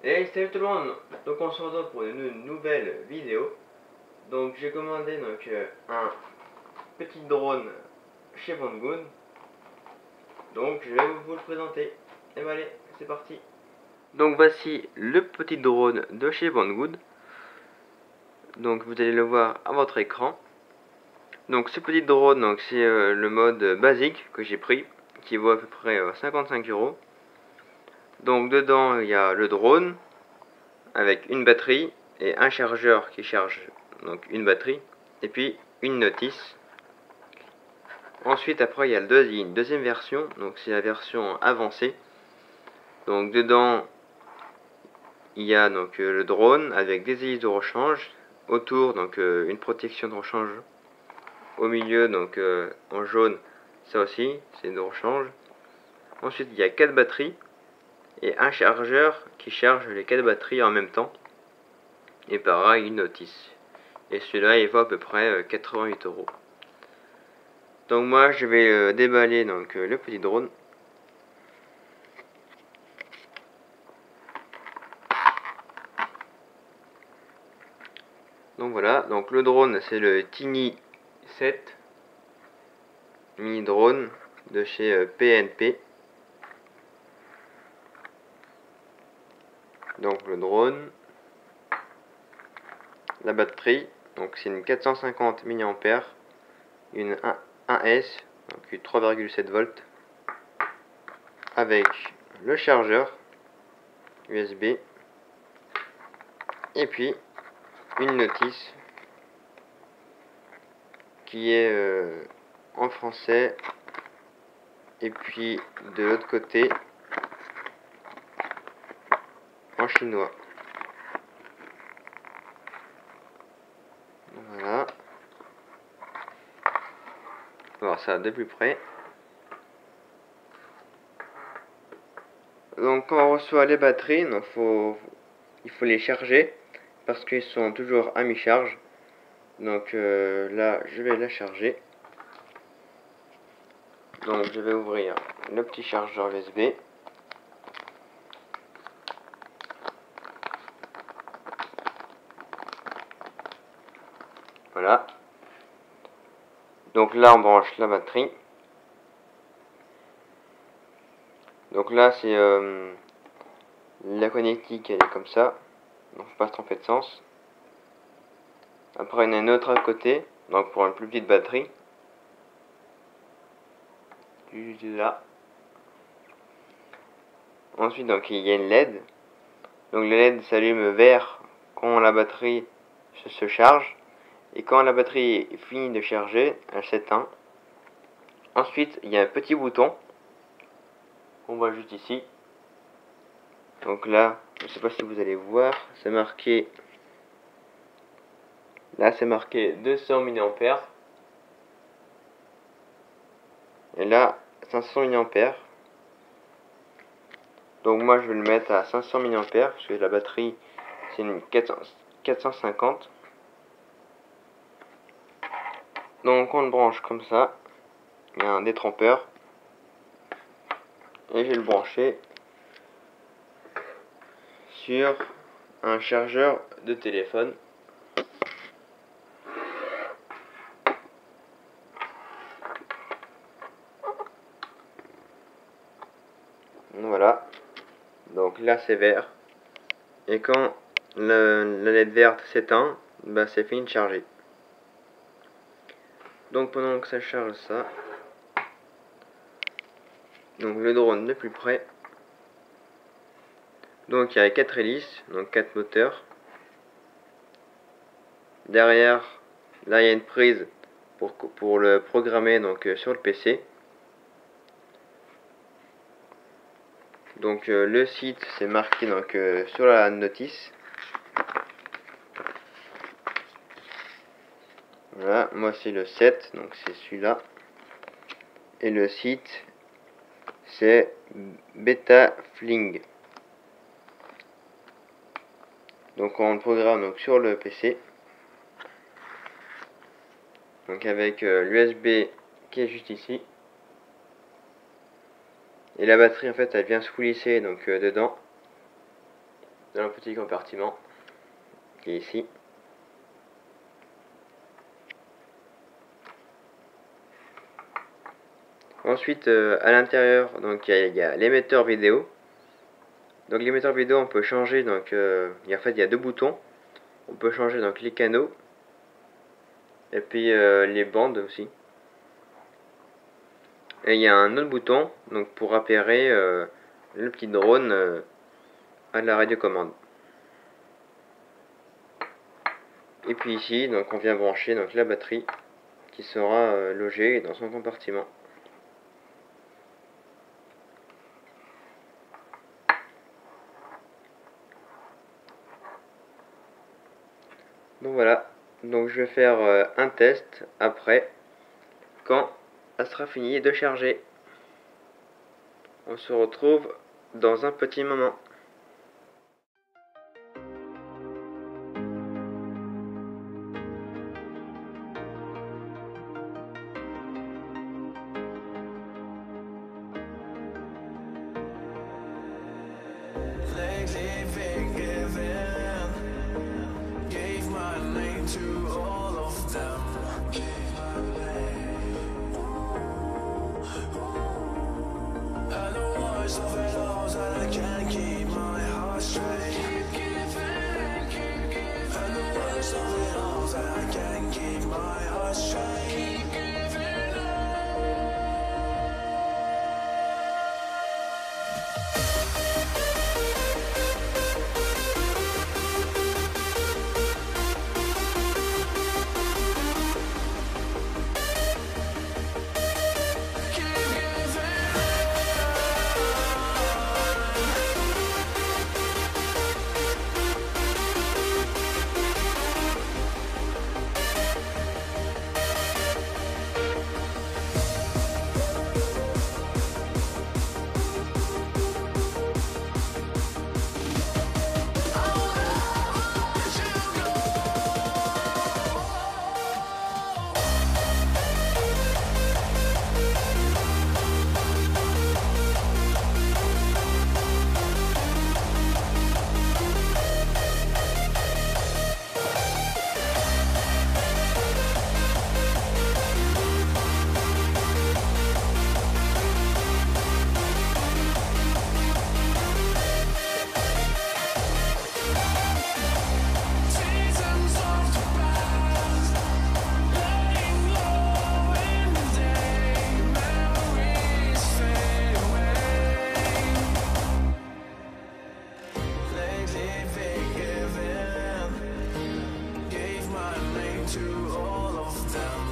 Et salut tout le monde, donc on se retrouve pour une nouvelle vidéo. Donc j'ai commandé un petit drone chez Banggood. Donc je vais vous le présenter. Et ben allez, c'est parti. Donc voici le petit drone de chez Banggood. Donc vous allez le voir à votre écran. Donc ce petit drone, c'est le mode basique que j'ai pris, qui vaut à peu près 55 euros. Donc dedans il y a le drone avec une batterie et un chargeur qui charge donc une batterie et puis une notice. Ensuite après il y a une deuxième version, donc c'est la version avancée. Donc dedans il y a le drone avec des hélices de rechange, autour une protection de rechange, au milieu en jaune ça aussi c'est de rechange. Ensuite il y a 4 batteries et un chargeur qui charge les 4 batteries en même temps. Et pareil une notice. Et celui-là il vaut à peu près 88 euros. Donc moi je vais déballer le petit drone. Donc voilà, donc le drone c'est le Tiny 7 mini drone de chez PNP. Donc le drone, la batterie, donc c'est une 450 mAh, une 1S, donc une 3,7 volts, avec le chargeur USB, et puis une notice qui est en français, et puis de l'autre côté en chinois. Voilà. On va voir ça de plus près. Donc quand on reçoit les batteries, il faut les charger parce qu'ils sont toujours à mi-charge. Donc là, je vais la charger. Donc je vais ouvrir le petit chargeur USB. Voilà. Donc là, on branche la batterie. Donc là, c'est la connectique, elle est comme ça. Donc faut pas se tromper de sens. Après, il y en a une autre à côté, donc pour une plus petite batterie. Là. Ensuite, donc il y a une LED. Donc le LED s'allume vert quand la batterie se charge. Et quand la batterie est finie de charger, elle s'éteint. Ensuite, il y a un petit bouton. On voit juste ici. Donc là, je ne sais pas si vous allez voir, c'est marqué. Là, c'est marqué 200 mAh. Et là, 500 mAh. Donc moi, je vais le mettre à 500 mAh parce que la batterie, c'est une 450. Donc on le branche comme ça. Il y a un détrompeur. Et je vais le brancher sur un chargeur de téléphone. Voilà. Donc là c'est vert. Et quand la LED verte s'éteint, bah c'est fini de charger. Donc pendant que ça charge ça, donc le drone de plus près. Donc il y a 4 hélices, donc 4 moteurs. Derrière, là il y a une prise pour le programmer sur le PC. Donc le site c'est marqué sur la notice. Voilà, moi c'est le 7, donc c'est celui-là. Et le site c'est Betaflight. Donc on le programme sur le PC. Donc avec l'USB qui est juste ici. Et la batterie en fait elle vient se coulisser dedans. dans un petit compartiment qui est ici. Ensuite, à l'intérieur, donc il y a l'émetteur vidéo. Donc l'émetteur vidéo, on peut changer. Donc en fait, il y a deux boutons. On peut changer donc les canaux et puis les bandes aussi. Et il y a un autre bouton donc pour appairer le petit drone à la radiocommande. Et puis ici, donc on vient brancher donc la batterie qui sera logée dans son compartiment. Donc voilà, donc je vais faire un test après quand elle sera finie de charger. On se retrouve dans un petit moment. To all of them.